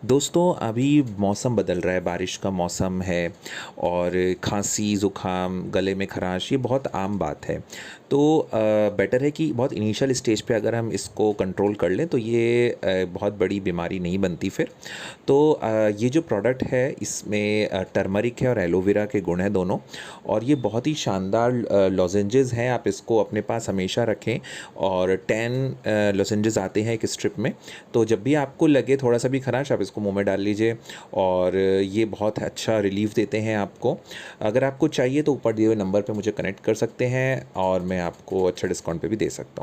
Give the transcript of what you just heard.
दोस्तों अभी मौसम बदल रहा है, बारिश का मौसम है और खांसी ज़ुकाम गले में खराश ये बहुत आम बात है। तो बेटर है कि बहुत इनिशियल स्टेज पे अगर हम इसको कंट्रोल कर लें तो ये बहुत बड़ी बीमारी नहीं बनती फिर। तो ये जो प्रोडक्ट है इसमें टर्मरिक है और एलोवेरा के गुण हैं दोनों। और ये बहुत ही शानदार लॉजेंजेस हैं, आप इसको अपने पास हमेशा रखें। और 10 लॉजेंजेस आते हैं एक स्ट्रिप में। तो जब भी आपको लगे थोड़ा सा भी खराश आप इसको मुंह में डाल लीजिए और ये बहुत अच्छा रिलीफ देते हैं आपको। अगर आपको चाहिए तो ऊपर दिए हुए नंबर पे मुझे कनेक्ट कर सकते हैं और मैं आपको अच्छा डिस्काउंट पे भी दे सकता हूँ।